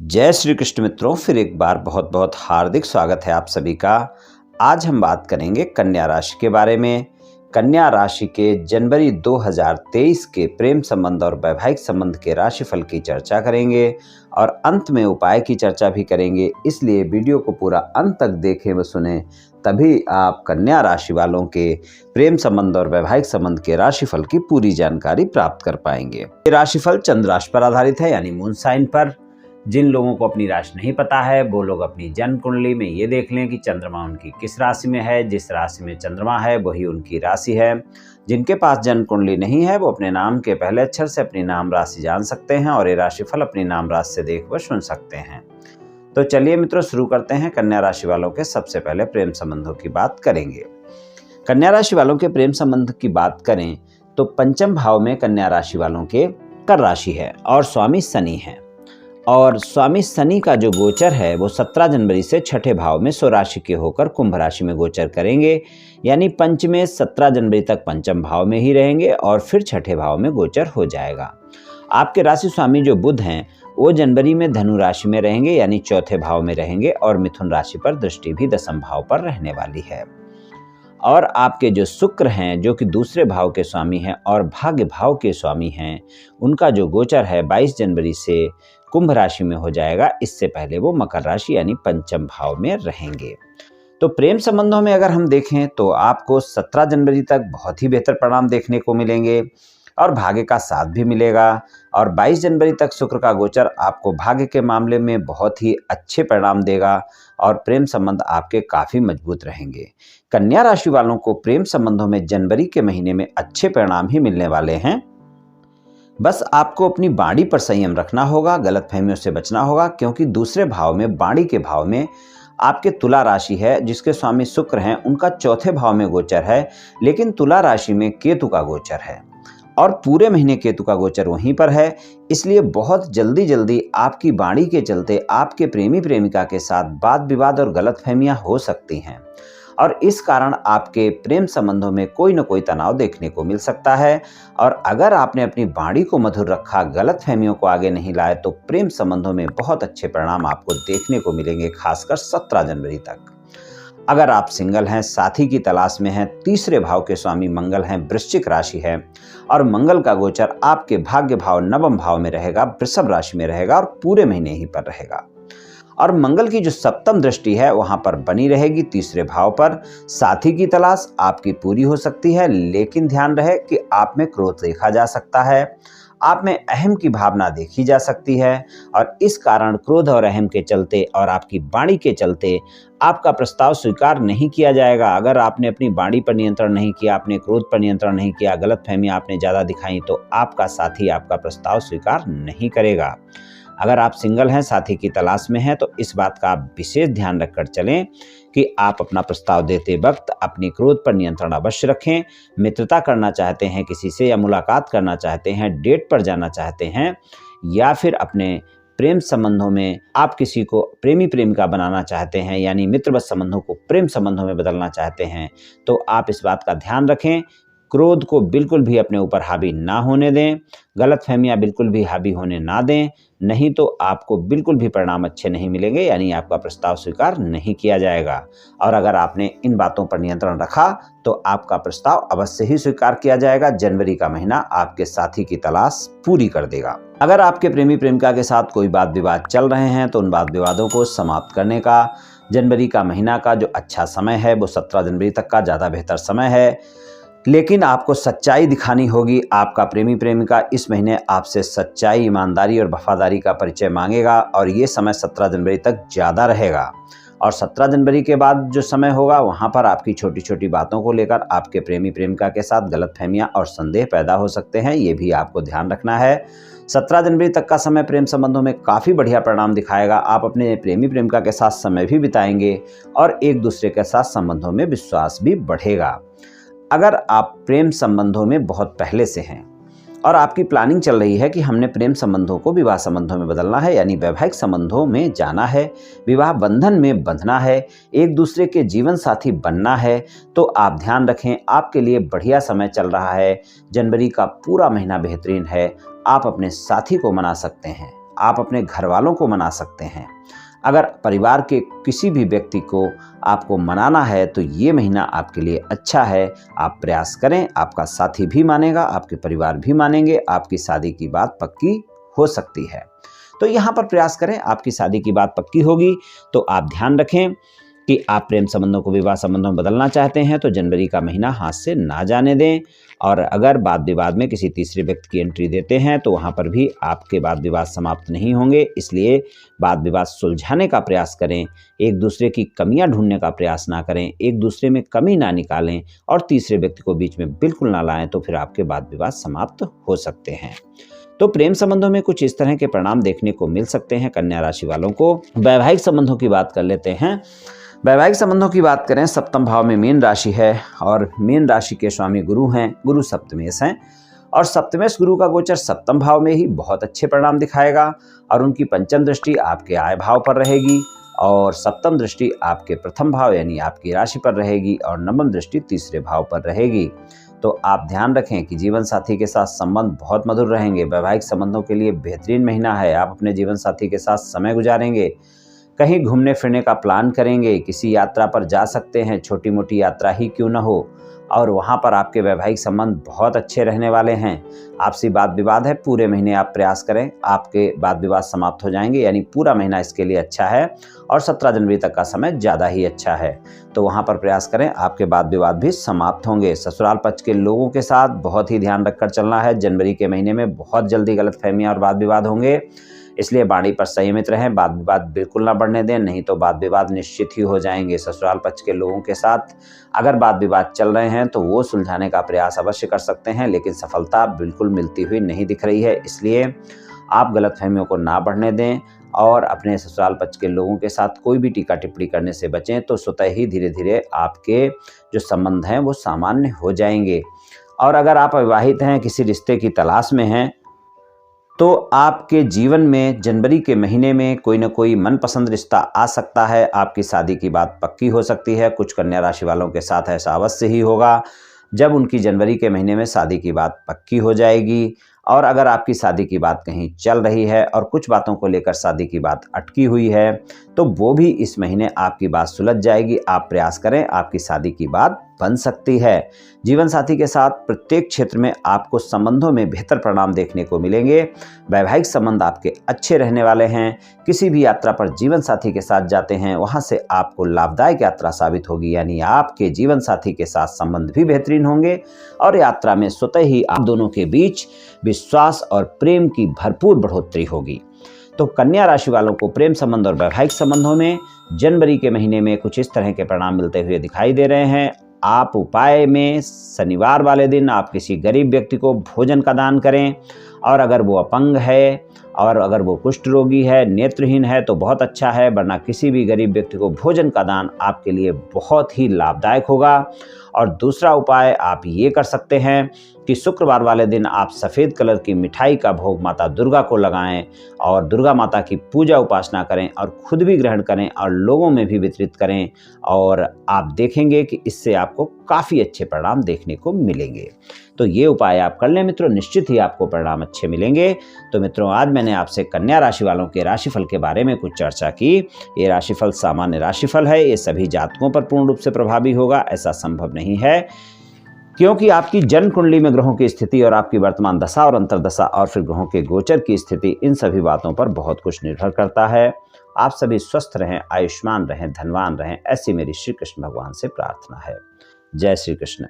जय श्री कृष्ण मित्रों, फिर एक बार बहुत बहुत हार्दिक स्वागत है आप सभी का। आज हम बात करेंगे कन्या राशि के बारे में। कन्या राशि के जनवरी 2023 के प्रेम संबंध और वैवाहिक संबंध के राशिफल की चर्चा करेंगे और अंत में उपाय की चर्चा भी करेंगे। इसलिए वीडियो को पूरा अंत तक देखें व सुने, तभी आप कन्या राशि वालों के प्रेम संबंध और वैवाहिक संबंध के राशिफल की पूरी जानकारी प्राप्त कर पाएंगे। ये राशिफल चंद्र राशि पर आधारित है, यानी मून साइन पर। जिन लोगों को अपनी राशि नहीं पता है वो लोग अपनी जन्म कुंडली में ये देख लें कि चंद्रमा उनकी किस राशि में है। जिस राशि में चंद्रमा है वही उनकी राशि है। जिनके पास जन्म कुंडली नहीं है वो अपने नाम के पहले अक्षर से अपनी नाम राशि जान सकते हैं और ये राशिफल अपनी नाम राशि से देख व सुन सकते हैं। तो चलिए मित्रों, शुरू करते हैं। कन्या राशि वालों के सबसे पहले प्रेम संबंधों की बात करेंगे। कन्या राशि वालों के प्रेम संबंध की बात करें तो पंचम भाव में कन्या राशि वालों के कर राशि है और स्वामी शनि है। और स्वामी शनि का जो गोचर है वो 17 जनवरी से छठे भाव में स्वराशि के होकर कुंभ राशि में गोचर करेंगे। यानी पंचमे 17 जनवरी तक पंचम भाव में ही रहेंगे और फिर छठे भाव में गोचर हो जाएगा। आपके राशि स्वामी जो बुध हैं वो जनवरी में धनु राशि में रहेंगे, यानी चौथे भाव में रहेंगे और मिथुन राशि पर दृष्टि भी दशम भाव पर रहने वाली है। और आपके जो शुक्र हैं जो कि दूसरे भाव के स्वामी हैं और भाग्य भाव के स्वामी हैं, उनका जो गोचर है 22 जनवरी से कुंभ राशि में हो जाएगा। इससे पहले वो मकर राशि यानी पंचम भाव में रहेंगे। तो प्रेम संबंधों में अगर हम देखें तो आपको 17 जनवरी तक बहुत ही बेहतर परिणाम देखने को मिलेंगे और भाग्य का साथ भी मिलेगा। और 22 जनवरी तक शुक्र का गोचर आपको भाग्य के मामले में बहुत ही अच्छे परिणाम देगा और प्रेम संबंध आपके काफ़ी मजबूत रहेंगे। कन्या राशि वालों को प्रेम संबंधों में जनवरी के महीने में अच्छे परिणाम ही मिलने वाले हैं। बस आपको अपनी वाणी पर संयम रखना होगा, गलतफहमियों से बचना होगा, क्योंकि दूसरे भाव में वाणी के भाव में आपके तुला राशि है जिसके स्वामी शुक्र हैं, उनका चौथे भाव में गोचर है। लेकिन तुला राशि में केतु का गोचर है और पूरे महीने केतु का गोचर वहीं पर है। इसलिए बहुत जल्दी आपकी वाणी के चलते आपके प्रेमी प्रेमिका के साथ वाद विवाद और गलतफहमियां हो सकती हैं और इस कारण आपके प्रेम संबंधों में कोई न कोई तनाव देखने को मिल सकता है। और अगर आपने अपनी वाणी को मधुर रखा, गलतफहमियों को आगे नहीं लाए, तो प्रेम संबंधों में बहुत अच्छे परिणाम आपको देखने को मिलेंगे, खासकर 17 जनवरी तक। अगर आप सिंगल हैं, साथी की तलाश में हैं, तीसरे भाव के स्वामी मंगल हैं, वृश्चिक राशि है और मंगल का गोचर आपके भाग्य भाव नवम भाव में रहेगा, वृषभ राशि में रहेगा और पूरे महीने ही पर रहेगा। और मंगल की जो सप्तम दृष्टि है वहां पर बनी रहेगी तीसरे भाव पर। साथी की तलाश आपकी पूरी हो सकती है, लेकिन ध्यान रहे कि आप में क्रोध देखा जा सकता है, आप में अहम की भावना देखी जा सकती है और इस कारण क्रोध और अहम के चलते और आपकी वाणी के चलते आपका प्रस्ताव स्वीकार नहीं किया जाएगा। अगर आपने अपनी वाणी पर नियंत्रण नहीं किया, आपने क्रोध पर नियंत्रण नहीं किया, गलतफहमी आपने ज़्यादा दिखाई, तो आपका साथी आपका प्रस्ताव स्वीकार नहीं करेगा। अगर आप सिंगल हैं, साथी की तलाश में हैं, तो इस बात का आप विशेष ध्यान रखकर चलें कि आप अपना प्रस्ताव देते वक्त अपनी क्रोध पर नियंत्रण अवश्य रखें। मित्रता करना चाहते हैं किसी से या मुलाकात करना चाहते हैं, डेट पर जाना चाहते हैं या फिर अपने प्रेम संबंधों में आप किसी को प्रेमी प्रेमिका बनाना चाहते हैं, यानी मित्रवत संबंधों को प्रेम संबंधों में बदलना चाहते हैं, तो आप इस बात का ध्यान रखें। क्रोध को बिल्कुल भी अपने ऊपर हावी ना होने दें, गलतफहमियां बिल्कुल भी हावी होने ना दें, नहीं तो आपको बिल्कुल भी परिणाम अच्छे नहीं मिलेंगे, यानी आपका प्रस्ताव स्वीकार नहीं किया जाएगा। और अगर आपने इन बातों पर नियंत्रण रखा तो आपका प्रस्ताव अवश्य ही स्वीकार किया जाएगा। जनवरी का महीना आपके साथी की तलाश पूरी कर देगा। अगर आपके प्रेमी प्रेमिका के साथ कोई वाद विवाद चल रहे हैं तो उन वाद विवादों को समाप्त करने का जनवरी का महीना का जो अच्छा समय है वो 17 जनवरी तक का ज़्यादा बेहतर समय है। लेकिन आपको सच्चाई दिखानी होगी। आपका प्रेमी प्रेमिका इस महीने आपसे सच्चाई, ईमानदारी और वफादारी का परिचय मांगेगा और ये समय 17 जनवरी तक ज़्यादा रहेगा। और 17 जनवरी के बाद जो समय होगा वहाँ पर आपकी छोटी छोटी बातों को लेकर आपके प्रेमी प्रेमिका के साथ गलतफहमियां और संदेह पैदा हो सकते हैं, ये भी आपको ध्यान रखना है। 17 जनवरी तक का समय प्रेम संबंधों में काफ़ी बढ़िया परिणाम दिखाएगा। आप अपने प्रेमी प्रेमिका के साथ समय भी बिताएंगे और एक दूसरे के साथ संबंधों में विश्वास भी बढ़ेगा। अगर आप प्रेम संबंधों में बहुत पहले से हैं और आपकी प्लानिंग चल रही है कि हमने प्रेम संबंधों को विवाह संबंधों में बदलना है, यानी वैवाहिक संबंधों में जाना है, विवाह बंधन में बंधना है, एक दूसरे के जीवन साथी बनना है, तो आप ध्यान रखें, आपके लिए बढ़िया समय चल रहा है। जनवरी का पूरा महीना बेहतरीन है। आप अपने साथी को मना सकते हैं, आप अपने घर वालों को मना सकते हैं। अगर परिवार के किसी भी व्यक्ति को आपको मनाना है तो ये महीना आपके लिए अच्छा है। आप प्रयास करें, आपका साथी भी मानेगा, आपके परिवार भी मानेंगे, आपकी शादी की बात पक्की हो सकती है। तो यहाँ पर प्रयास करें, आपकी शादी की बात पक्की होगी। तो आप ध्यान रखें कि आप प्रेम संबंधों को विवाह संबंधों में बदलना चाहते हैं तो जनवरी का महीना हाथ से ना जाने दें। और अगर वाद विवाद में किसी तीसरे व्यक्ति की एंट्री देते हैं तो वहाँ पर भी आपके वाद विवाद समाप्त नहीं होंगे। इसलिए वाद विवाद सुलझाने का प्रयास करें, एक दूसरे की कमियां ढूंढने का प्रयास ना करें, एक दूसरे में कमी ना निकालें और तीसरे व्यक्ति को बीच में बिल्कुल ना लाएं, तो फिर आपके वाद विवाद समाप्त हो सकते हैं। तो प्रेम संबंधों में कुछ इस तरह के परिणाम देखने को मिल सकते हैं कन्या राशि वालों को। वैवाहिक संबंधों की बात कर लेते हैं। वैवाहिक संबंधों की बात करें, सप्तम भाव में मीन राशि है और मीन राशि के स्वामी गुरु हैं, गुरु सप्तमेश हैं और सप्तमेश गुरु का गोचर सप्तम भाव में ही बहुत अच्छे परिणाम दिखाएगा और उनकी पंचम दृष्टि आपके आय भाव पर रहेगी और सप्तम दृष्टि आपके प्रथम भाव यानी आपकी राशि पर रहेगी और नवम दृष्टि तीसरे भाव पर रहेगी। तो आप ध्यान रखें कि जीवन साथी के साथ संबंध बहुत मधुर रहेंगे। वैवाहिक संबंधों के लिए बेहतरीन महीना है। आप अपने जीवन साथी के साथ समय गुजारेंगे, कहीं घूमने फिरने का प्लान करेंगे, किसी यात्रा पर जा सकते हैं, छोटी मोटी यात्रा ही क्यों न हो, और वहाँ पर आपके वैवाहिक संबंध बहुत अच्छे रहने वाले हैं। आपसी वाद विवाद है, पूरे महीने आप प्रयास करें, आपके वाद विवाद समाप्त हो जाएंगे, यानी पूरा महीना इसके लिए अच्छा है और 17 जनवरी तक का समय ज़्यादा ही अच्छा है। तो वहाँ पर प्रयास करें, आपके वाद विवाद भी समाप्त होंगे। ससुराल पक्ष के लोगों के साथ बहुत ही ध्यान रखकर चलना है। जनवरी के महीने में बहुत जल्दी गलतफहमियां और वाद विवाद होंगे, इसलिए वाणी पर संयमित रहें, वाद विवाद बिल्कुल ना बढ़ने दें, नहीं तो वाद विवाद निश्चित ही हो जाएंगे। ससुराल पक्ष के लोगों के साथ अगर वाद विवाद चल रहे हैं तो वो सुलझाने का प्रयास अवश्य कर सकते हैं, लेकिन सफलता बिल्कुल मिलती हुई नहीं दिख रही है। इसलिए आप गलतफहमियों को ना बढ़ने दें और अपने ससुराल पक्ष के लोगों के साथ कोई भी टीका टिप्पणी करने से बचें, तो स्वतः ही धीरे धीरे आपके जो संबंध हैं वो सामान्य हो जाएंगे। और अगर आप अविवाहित हैं, किसी रिश्ते की तलाश में हैं, तो आपके जीवन में जनवरी के महीने में कोई न कोई मनपसंद रिश्ता आ सकता है। आपकी शादी की बात पक्की हो सकती है। कुछ कन्या राशि वालों के साथ ऐसा अवश्य ही होगा जब उनकी जनवरी के महीने में शादी की बात पक्की हो जाएगी। और अगर आपकी शादी की बात कहीं चल रही है और कुछ बातों को लेकर शादी की बात अटकी हुई है, तो वो भी इस महीने आपकी बात सुलझ जाएगी। आप प्रयास करें, आपकी शादी की बात बन सकती है। जीवन साथी के साथ प्रत्येक क्षेत्र में आपको संबंधों में बेहतर परिणाम देखने को मिलेंगे। वैवाहिक संबंध आपके अच्छे रहने वाले हैं। किसी भी यात्रा पर जीवन साथी के साथ जाते हैं, वहां से आपको लाभदायक यात्रा साबित होगी, यानी आपके जीवन साथी के साथ संबंध भी बेहतरीन होंगे और यात्रा में स्वतः ही आप दोनों के बीच विश्वास और प्रेम की भरपूर बढ़ोतरी होगी। तो कन्या राशि वालों को प्रेम संबंध और वैवाहिक संबंधों में जनवरी के महीने में कुछ इस तरह के परिणाम मिलते हुए दिखाई दे रहे हैं। आप उपाय में शनिवार वाले दिन आप किसी गरीब व्यक्ति को भोजन का दान करें, और अगर वो अपंग है और अगर वो कुष्ठ रोगी है, नेत्रहीन है, तो बहुत अच्छा है, वरना किसी भी गरीब व्यक्ति को भोजन का दान आपके लिए बहुत ही लाभदायक होगा। और दूसरा उपाय आप ये कर सकते हैं कि शुक्रवार वाले दिन आप सफ़ेद कलर की मिठाई का भोग माता दुर्गा को लगाएं और दुर्गा माता की पूजा उपासना करें और खुद भी ग्रहण करें और लोगों में भी वितरित करें, और आप देखेंगे कि इससे आपको काफ़ी अच्छे परिणाम देखने को मिलेंगे। तो ये उपाय आप कर लें मित्रों, निश्चित ही आपको परिणाम अच्छे मिलेंगे। तो मित्रों, आज मैंने आपसे कन्या राशि वालों के राशिफल के बारे में कुछ चर्चा की। ये राशिफल सामान्य राशिफल है, ये सभी जातकों पर पूर्ण रूप से प्रभावी होगा ऐसा संभव नहीं है, क्योंकि आपकी जन्म कुंडली में ग्रहों की स्थिति और आपकी वर्तमान दशा और अंतर्दशा और फिर ग्रहों के गोचर की स्थिति, इन सभी बातों पर बहुत कुछ निर्भर करता है। आप सभी स्वस्थ रहें, आयुष्मान रहें, धनवान रहें, ऐसी मेरी श्री कृष्ण भगवान से प्रार्थना है। जय श्री कृष्ण।